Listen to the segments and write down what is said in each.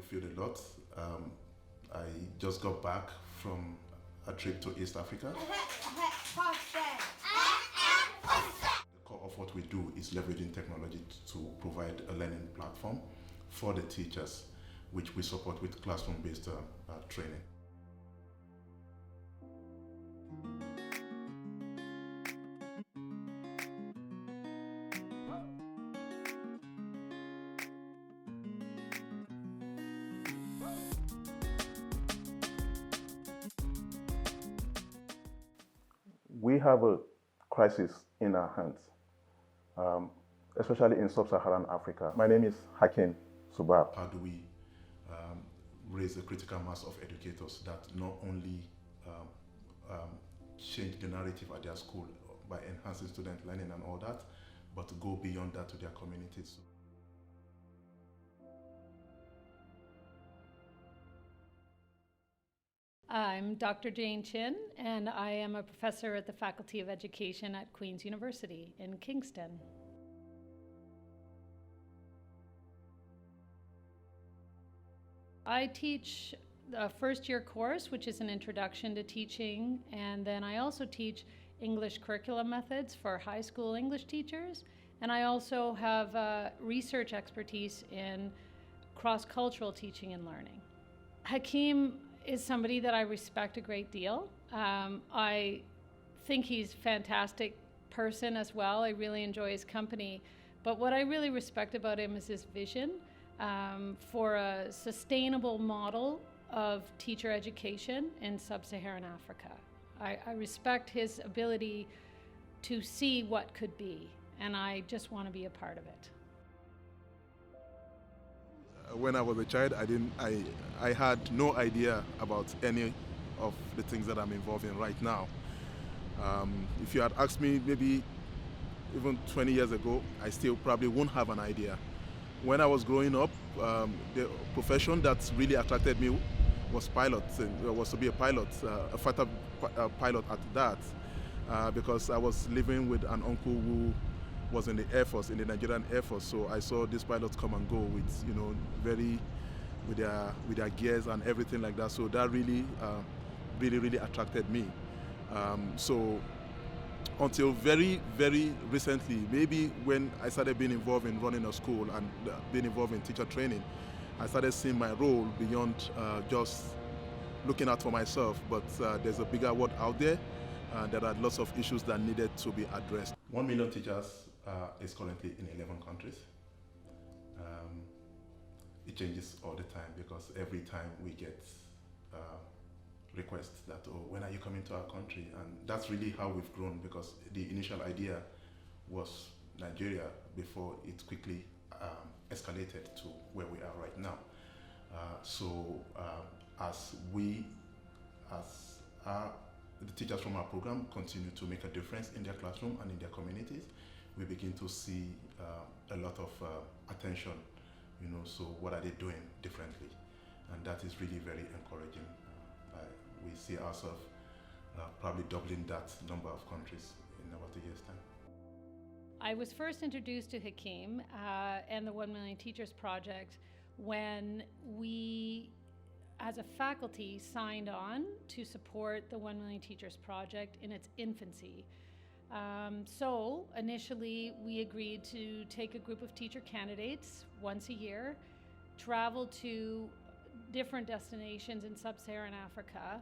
field a lot. I just got back from a trip to East Africa. The core of what we do is leveraging technology to provide a learning platform for the teachers, which we support with classroom-based training. We have a crisis in our hands, especially in sub-Saharan Africa. My name is Hakim Subab. How do we raise a critical mass of educators that not only change the narrative at their school by enhancing student learning and all that, but to go beyond that to their communities? I'm Dr. Jane Chin, and I am a professor at the Faculty of Education at Queen's University in Kingston. I teach a first-year course, which is an introduction to teaching, and then I also teach English curriculum methods for high school English teachers, and I also have research expertise in cross-cultural teaching and learning. Hakim is somebody that I respect a great deal. I think he's a fantastic person as well. I really enjoy his company. But what I really respect about him is his vision for a sustainable model of teacher education in sub-Saharan Africa. I respect his ability to see what could be, and I just want to be a part of it. When I was a child, I had no idea about any of the things that I'm involved in right now. If you had asked me maybe even 20 years ago, I still probably won't have an idea. When I was growing up, the profession that really attracted me was pilot. Was to be a pilot, a fighter pilot at that, because I was living with an uncle who was in the Air Force, in the Nigerian Air Force. So I saw these pilots come and go with, with their gears and everything like that. So that really attracted me. So until very, very recently, maybe when I started being involved in running a school and being involved in teacher training, I started seeing my role beyond just looking out for myself. But there's a bigger world out there. There are lots of issues that needed to be addressed. 1 million teachers is currently in 11 countries. It changes all the time because every time we get requests that, oh, when are you coming to our country? And that's really how we've grown, because the initial idea was Nigeria before it quickly escalated to where we are right now. As the teachers from our program continue to make a difference in their classroom and in their communities, we begin to see a lot of attention, so what are they doing differently? And that is really very encouraging. We see ourselves probably doubling that number of countries in about a year's time. I was first introduced to Hakim and the 1 Million Teachers Project when we, as a faculty, signed on to support the 1 Million Teachers Project in its infancy. So initially we agreed to take a group of teacher candidates once a year, travel to different destinations in sub-Saharan Africa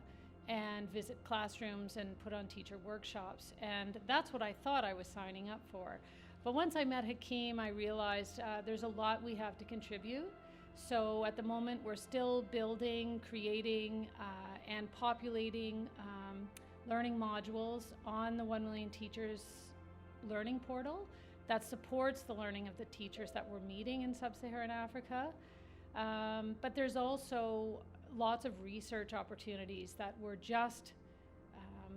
and visit classrooms and put on teacher workshops. And that's what I thought I was signing up for. But once I met Hakim, I realized there's a lot we have to contribute. So at the moment, we're still building, creating, and populating learning modules on the 1 Million Teachers learning portal that supports the learning of the teachers that we're meeting in sub-Saharan Africa. But there's also lots of research opportunities that we're just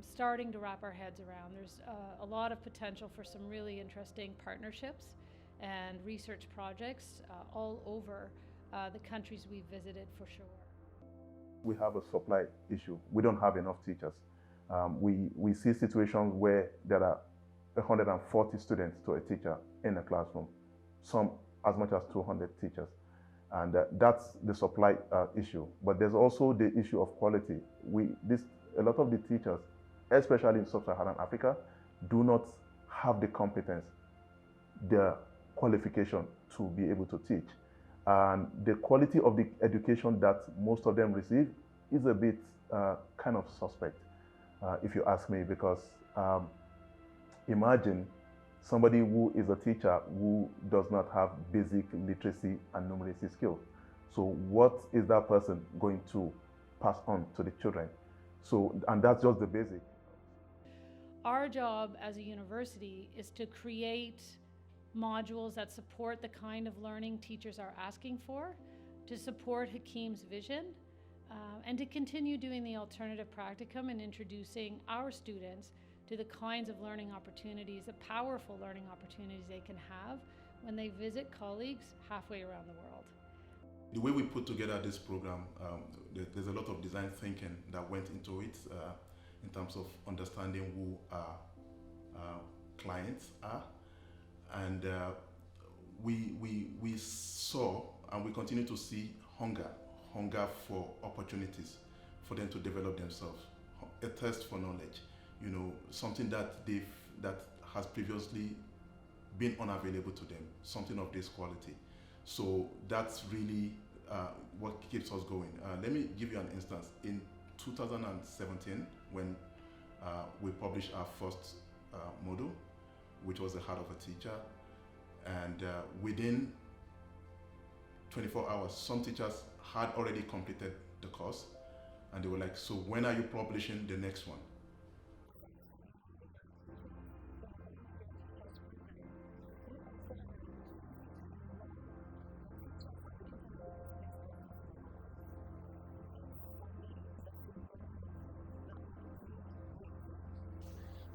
starting to wrap our heads around. There's a lot of potential for some really interesting partnerships and research projects all over the countries we've visited, for sure. We have a supply issue. We don't have enough teachers. We see situations where there are 140 students to a teacher in a classroom, some as much as 200 teachers. And that's the supply issue. But there's also the issue of quality. A lot of the teachers, especially in sub-Saharan Africa, do not have the competence, the qualification to be able to teach. And the quality of the education that most of them receive is a bit kind of suspect, if you ask me, because imagine somebody who is a teacher who does not have basic literacy and numeracy skills. So what is that person going to pass on to the children? So, and that's just the basic. Our job as a university is to create modules that support the kind of learning teachers are asking for, to support Hakim's vision, and to continue doing the alternative practicum and introducing our students to the kinds of learning opportunities, the powerful learning opportunities they can have when they visit colleagues halfway around the world. The way we put together this program, there's a lot of design thinking that went into it in terms of understanding who our clients are. And we saw and we continue to see hunger for opportunities for them to develop themselves, a thirst for knowledge, something that has previously been unavailable to them, something of this quality. So that's really what keeps us going. Let me give you an instance. In 2017, when we published our first module, which was the heart of a teacher, and within 24 hours, some teachers had already completed the course, and they were like, so when are you publishing the next one?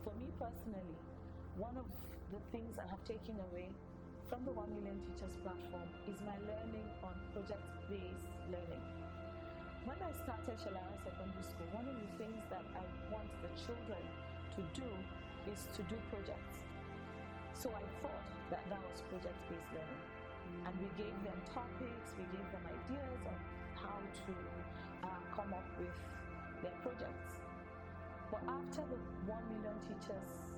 For me personally, one of the things I have taken away from the 1 Million Teachers platform is my learning on project-based learning. When I started Shalara Secondary School, one of the things that I want the children to do is to do projects. So I thought that was project-based learning. And we gave them topics, we gave them ideas on how to come up with their projects. But after the 1 Million Teachers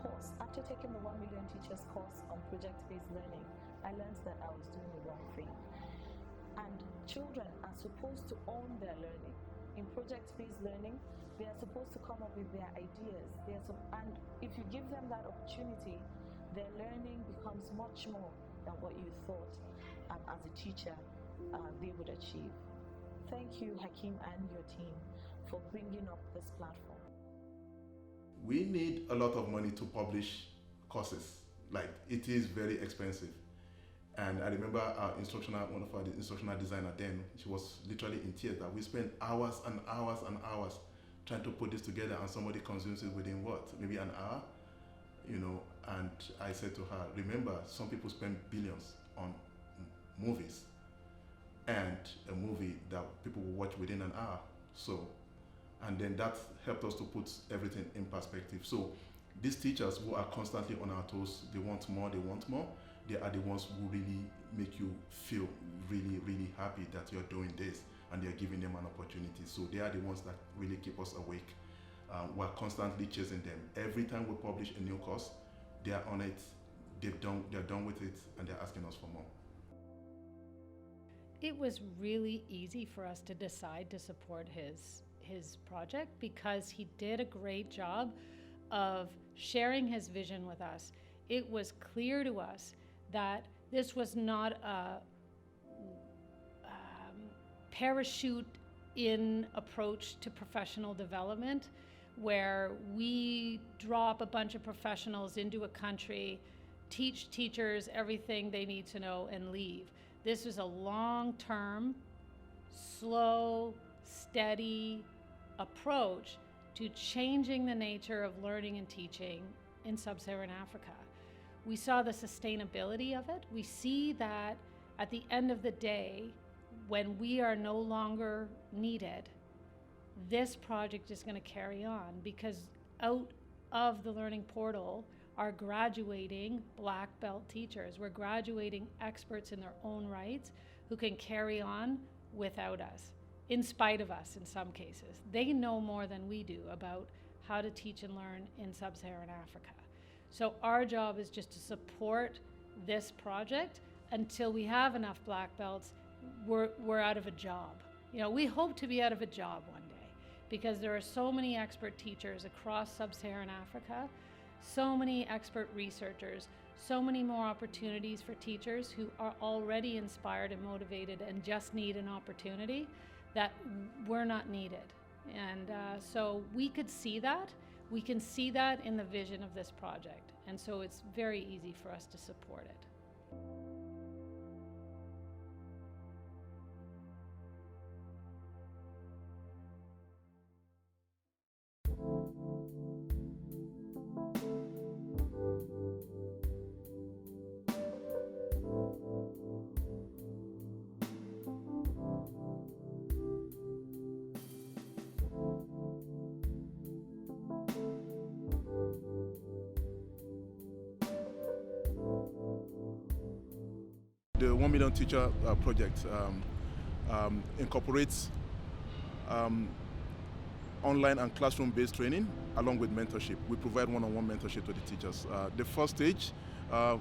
course, after taking the 1 Million Teachers course on project-based learning, I learned that I was doing the wrong thing. And children are supposed to own their learning. In project-based learning, they are supposed to come up with their ideas. And if you give them that opportunity, their learning becomes much more than what you thought as a teacher they would achieve. Thank you, Hakim and your team, for bringing up this platform. We need a lot of money to publish courses. Like, it is very expensive. And I remember one of our instructional designer then, she was literally in tears that we spent hours and hours and hours trying to put this together, and somebody consumes it within what? Maybe an hour? And I said to her, remember, some people spend billions on movies, and a movie that people will watch within an hour. So, and then that helped us to put everything in perspective. So these teachers who are constantly on our toes, they want more, they are the ones who really make you feel really, really happy that you're doing this, and they're giving them an opportunity. So they are the ones that really keep us awake. We're constantly chasing them. Every time we publish a new course, they are on it, they're done with it, and they're asking us for more. It was really easy for us to decide to support his project because he did a great job of sharing his vision with us. It was clear to us that this was not a parachute-in approach to professional development where we drop a bunch of professionals into a country, teach teachers everything they need to know, and leave. This was a long-term, slow, steady approach to changing the nature of learning and teaching in sub-Saharan Africa. We saw the sustainability of it. We see that at the end of the day, when we are no longer needed, this project is going to carry on, because out of the learning portal are graduating black belt teachers. We're graduating experts in their own rights who can carry on without us, in spite of us in some cases. They know more than we do about how to teach and learn in sub-Saharan Africa. So our job is just to support this project until we have enough black belts. We're out of a job. You know, we hope to be out of a job one day, because there are so many expert teachers across sub-Saharan Africa, so many expert researchers, so many more opportunities for teachers who are already inspired and motivated and just need an opportunity, that we're not needed. And so we could see that. We can see that in the vision of this project. And so it's very easy for us to support it. The 1 Million Teacher project incorporates online and classroom-based training along with mentorship. We provide one-on-one mentorship to the teachers. The first stage,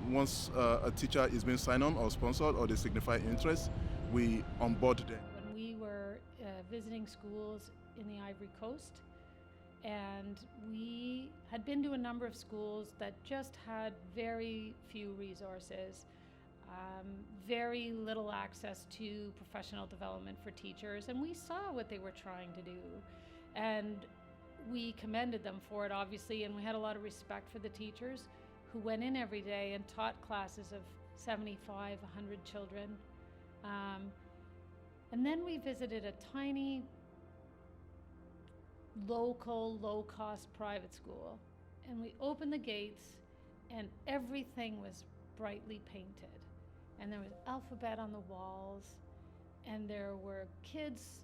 once a teacher is being signed on or sponsored or they signify interest, we onboard them. When we were visiting schools in the Ivory Coast, and we had been to a number of schools that just had very few resources, very little access to professional development for teachers, and we saw what they were trying to do, and we commended them for it, obviously, and we had a lot of respect for the teachers who went in every day and taught classes of 75, 100 children. And then we visited a tiny, local, low-cost private school, and we opened the gates, and everything was brightly painted. And there was alphabet on the walls, and there were kids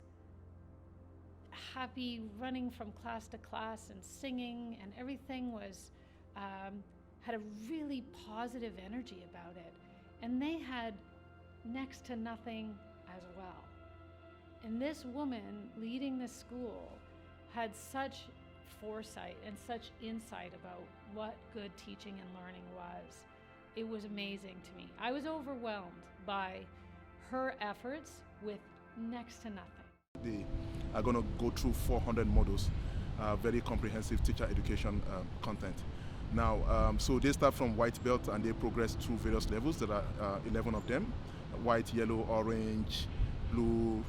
happy running from class to class and singing, and everything was had a really positive energy about it. And they had next to nothing as well. And this woman leading this school had such foresight and such insight about what good teaching and learning was. It was amazing to me. I was overwhelmed by her efforts with next to nothing. They are going to go through 400 modules, very comprehensive teacher education content. Now, so they start from white belt and they progress through various levels. There are 11 of them: white, yellow, orange, blue,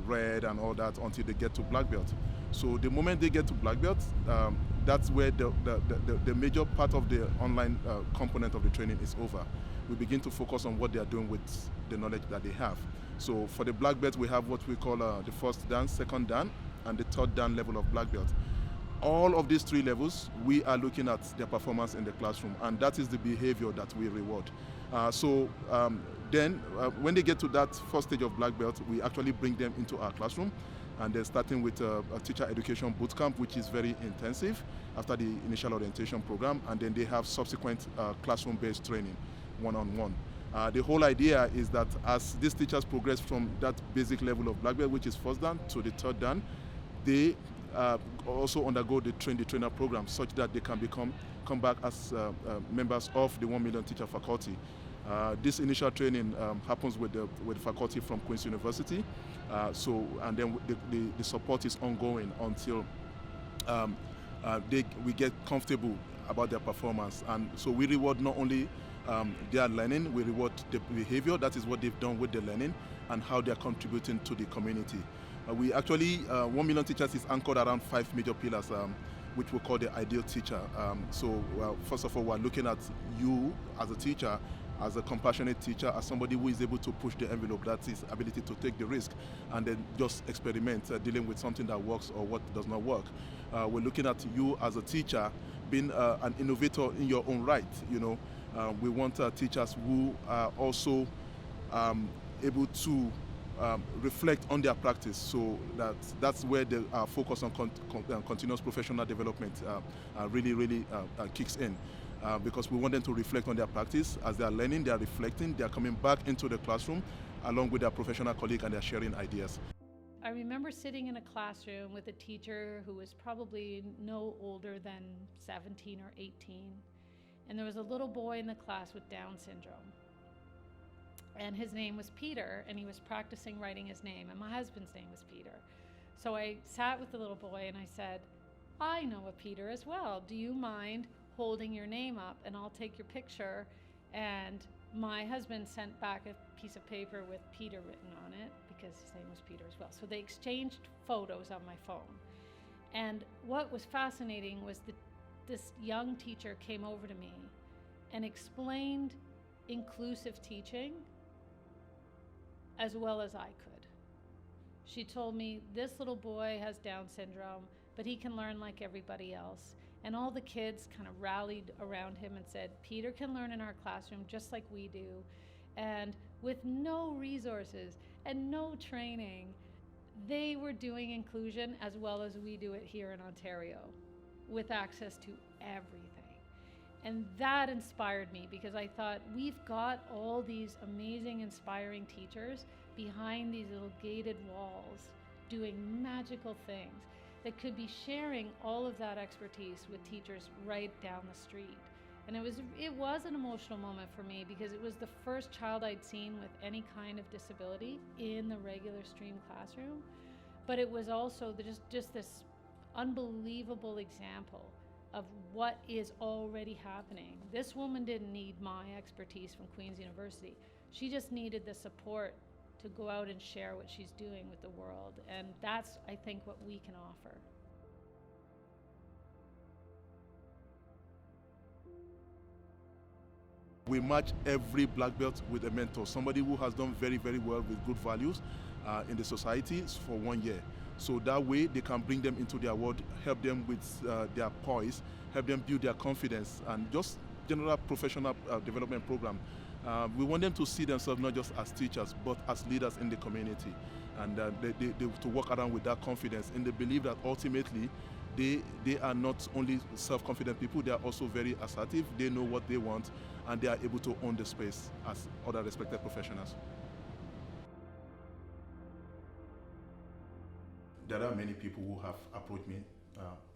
red, and all that, until they get to black belt. So the moment they get to black belt, that's where the major part of the online component of the training is over. We begin to focus on what they are doing with the knowledge that they have. So for the black belt, we have what we call the first dan, second dan, and the third dan level of black belt. All of these three levels, we are looking at their performance in the classroom, and that is the behavior that we reward. Then when they get to that first stage of black belt, we actually bring them into our classroom, and they're starting with a teacher education bootcamp, which is very intensive after the initial orientation program, and then they have subsequent classroom-based training, one-on-one. The whole idea is that as these teachers progress from that basic level of black belt, which is first dan, to the third dan, they also undergo the train-the-trainer program, such that they can come back as members of the 1 Million Teacher faculty. This initial training happens with the faculty from Queen's University, and then the support is ongoing until we get comfortable about their performance. And so we reward not only their learning, we reward the behavior, that is what they've done with the learning, and how they're contributing to the community. We actually, 1 Million Teachers is anchored around 5 major pillars, which we call the ideal teacher. First of all, we're looking at you as a teacher, as a compassionate teacher, as somebody who is able to push the envelope, that's his ability to take the risk and then just experiment, dealing with something that works or what does not work. We're looking at you as a teacher being an innovator in your own right. You know, we want teachers who are also able to reflect on their practice, so that's where the focus on continuous professional development really kicks in. Because we want them to reflect on their practice. As they are learning, they are reflecting, they are coming back into the classroom along with their professional colleague, and they're sharing ideas. I remember sitting in a classroom with a teacher who was probably no older than 17 or 18. And there was a little boy in the class with Down syndrome. And his name was Peter, and he was practicing writing his name, and my husband's name was Peter. So I sat with the little boy and I said, I know a Peter as well. Do you mind holding your name up and I'll take your picture? And my husband sent back a piece of paper with Peter written on it because his name was Peter as well. So they exchanged photos on my phone. And what was fascinating was this young teacher came over to me and explained inclusive teaching as well as I could. She told me, this little boy has Down syndrome, but he can learn like everybody else. And all the kids kind of rallied around him and said, Peter can learn in our classroom just like we do. And with no resources and no training, they were doing inclusion as well as we do it here in Ontario, with access to everything. And that inspired me because I thought, we've got all these amazing, inspiring teachers behind these little gated walls doing magical things that could be sharing all of that expertise with teachers right down the street. And it was an emotional moment for me because it was the first child I'd seen with any kind of disability in the regular stream classroom. But it was also just this unbelievable example of what is already happening. This woman didn't need my expertise from Queen's University. She just needed the support to go out and share what she's doing with the world. And that's, I think, what we can offer. We match every black belt with a mentor, somebody who has done very, very well with good values in the society for 1 year. So that way they can bring them into their world, help them with their poise, help them build their confidence, and just general professional development program. We want them to see themselves not just as teachers, but as leaders in the community, and they to walk around with that confidence, and they believe that ultimately they are not only self-confident people, they are also very assertive, they know what they want, and they are able to own the space as other respected professionals. There are many people who have approached me,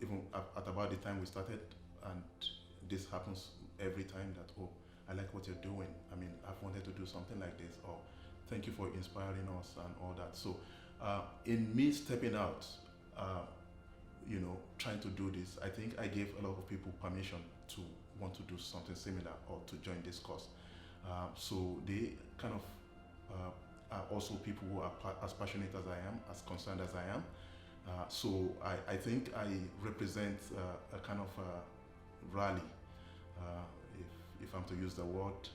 even at about the time we started, and this happens every time that, oh, I like what you're doing. I mean, I've wanted to do something like this, or thank you for inspiring us and all that. So in me stepping out, trying to do this, I think I gave a lot of people permission to want to do something similar or to join this course. So they kind of are also people who are as passionate as I am, as concerned as I am. So I think I represent a kind of rally, if I'm to use the word.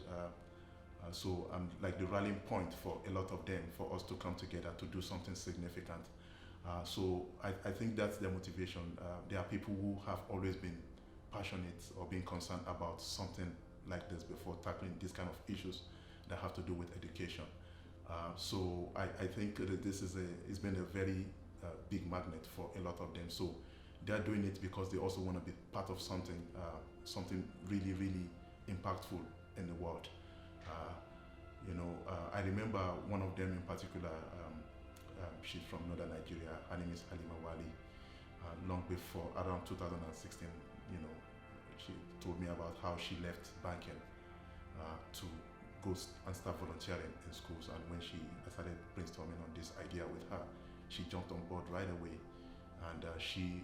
So I'm like the rallying point for a lot of them, for us to come together to do something significant. So I think that's their motivation. There are people who have always been passionate or been concerned about something like this before, tackling these kind of issues that have to do with education. So I think that it's been a very big magnet for a lot of them. So they're doing it because they also want to be part of something really, really impactful in the world. I remember one of them in particular. She's from northern Nigeria. Her name is Halima Wali. Long before, around 2016, she told me about how she left banking to go and start volunteering in schools. And when I started brainstorming on this idea with her, she jumped on board right away, and she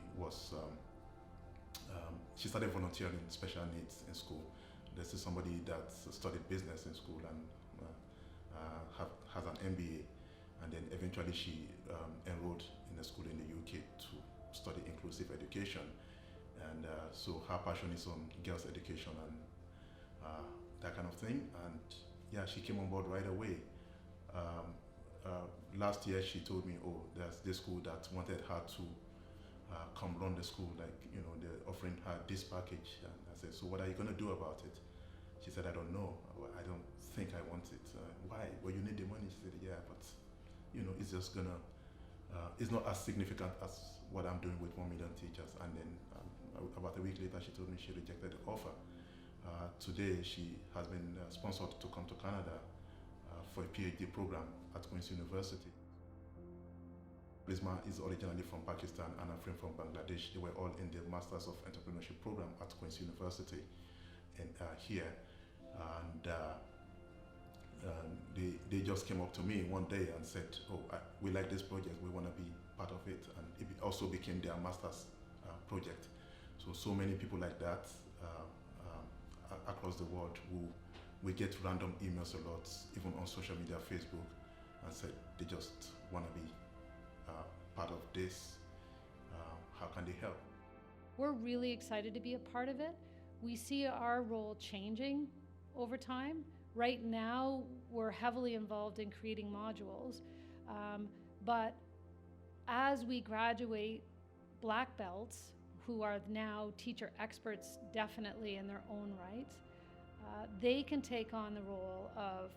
started volunteering in special needs in school. This is somebody that studied business in school and has an MBA, and then eventually she enrolled in a school in the UK to study inclusive education. And so her passion is on girls' education and that kind of thing. And yeah, she came on board right away. Last year she told me, oh, there's this school that wanted her to come run the school, like, they're offering her this package. And I said, so what are you going to do about it? She said, I don't know. I don't think I want it. Why? Well, you need the money. She said, yeah, but it's just gonna, it's not as significant as what I'm doing with 1 million teachers. And then about a week later, she told me she rejected the offer. Today, she has been sponsored to come to Canada for a PhD program at Queen's University. Prisma is originally from Pakistan and Afrin from Bangladesh. They were all in the Masters of Entrepreneurship program at Queen's University here. And they just came up to me one day and said, oh, we like this project, we want to be part of it. And it also became their master's project. So many people like that across the world who we get random emails a lot, even on social media, Facebook, and said they just want to be part of this. How can they help? We're really excited to be a part of it. We see our role changing over time. Right now, we're heavily involved in creating modules, but as we graduate black belts, who are now teacher experts definitely in their own rights, they can take on the role of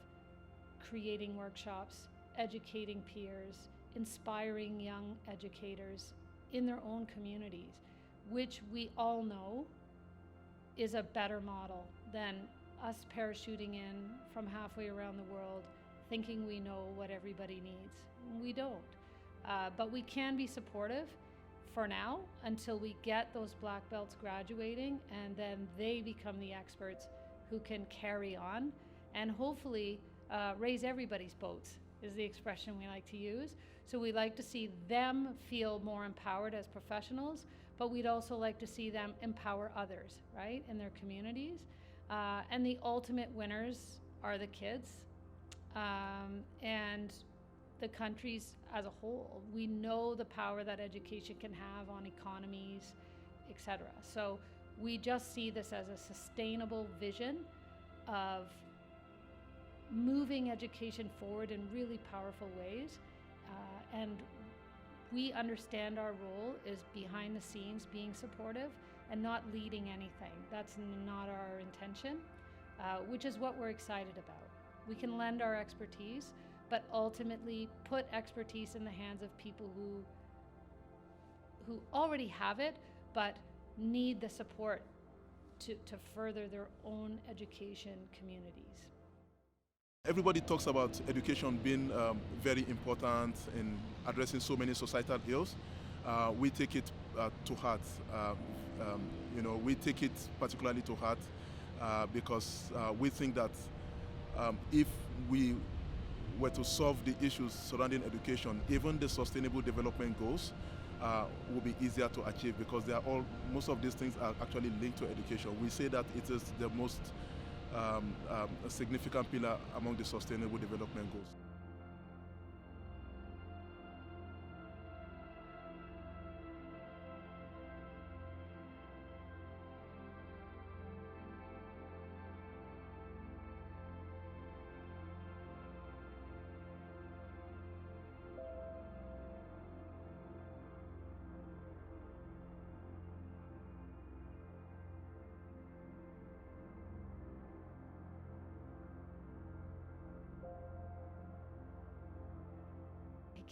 creating workshops, educating peers, inspiring young educators in their own communities, which we all know is a better model than us parachuting in from halfway around the world thinking we know what everybody needs. We don't. But we can be supportive for now until we get those black belts graduating, and then they become the experts who can carry on and hopefully raise everybody's boats, is the expression we like to use. So we like to see them feel more empowered as professionals, but we'd also like to see them empower others, right, in their communities. And the ultimate winners are the kids and the countries as a whole. We know the power that education can have on economies, etc. So we just see this as a sustainable vision of moving education forward in really powerful ways. And we understand our role is behind the scenes being supportive and not leading anything. That's not our intention, which is what we're excited about. We can lend our expertise, but ultimately put expertise in the hands of people who already have it, but need the support to further their own education communities. Everybody talks about education being very important in addressing so many societal ills. We take it to heart. We take it particularly to heart because we think that if we were to solve the issues surrounding education, even the sustainable development goals will be easier to achieve because most of these things are actually linked to education. We say that it is the most a significant pillar among the sustainable development goals.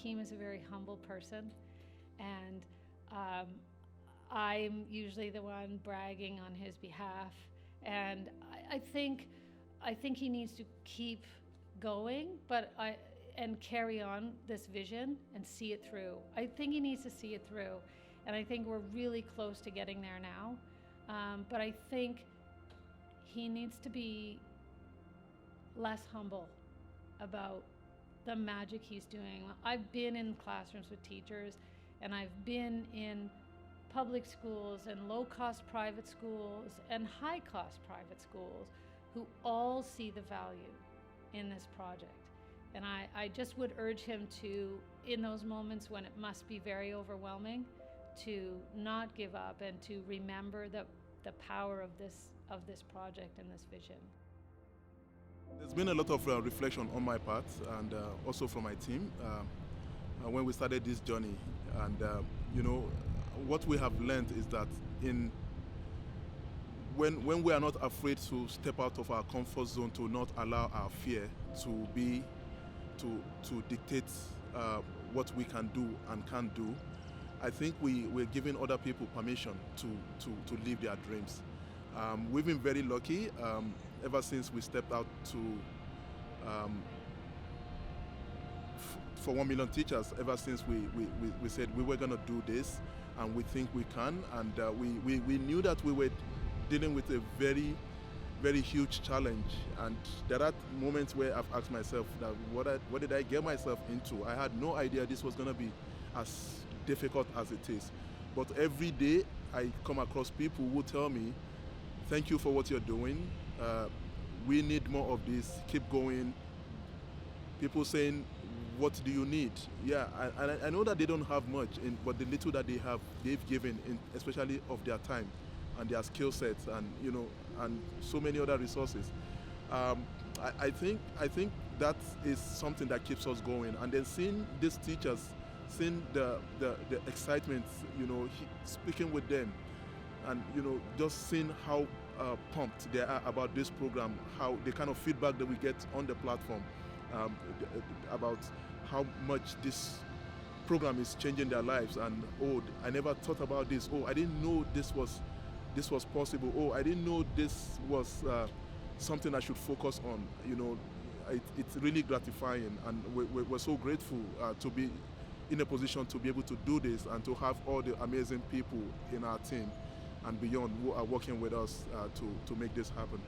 Hakeem is a very humble person, and I'm usually the one bragging on his behalf. And I think he needs to keep going, and carry on this vision and see it through. I think he needs to see it through, and I think we're really close to getting there now. But I think he needs to be less humble about the magic he's doing. I've been in classrooms with teachers, and I've been in public schools and low-cost private schools and high-cost private schools who all see the value in this project. And I just would urge him to, in those moments when it must be very overwhelming, to not give up and to remember the power of this project and this vision. There's been a lot of reflection on my part and also from my team when we started this journey. And what we have learned is that when we are not afraid to step out of our comfort zone, to not allow our fear to dictate what we can do and can't do, I think we're giving other people permission to live their dreams. We've been very lucky ever since we stepped out to for 1 million teachers ever since we said we were going to do this, and we think we can, and we knew that we were dealing with a very, very huge challenge. And there are moments where I've asked myself that what did I get myself into? I had no idea this was going to be as difficult as it is. But every day I come across people who tell me, thank you for what you're doing. We need more of this. Keep going. People saying, what do you need? Yeah, I know that they don't have much, but the little that they have, they've given, especially of their time and their skill sets, and and so many other resources. I think that is something that keeps us going. And then seeing these teachers, seeing the excitement, speaking with them, and just seeing how pumped they are about this program, how the kind of feedback that we get on the platform about how much this program is changing their lives. And oh, I never thought about this. Oh, I didn't know this was possible. Oh, I didn't know this was something I should focus on. It's really gratifying, and we're so grateful to be in a position to be able to do this and to have all the amazing people in our team and beyond who are working with us to make this happen.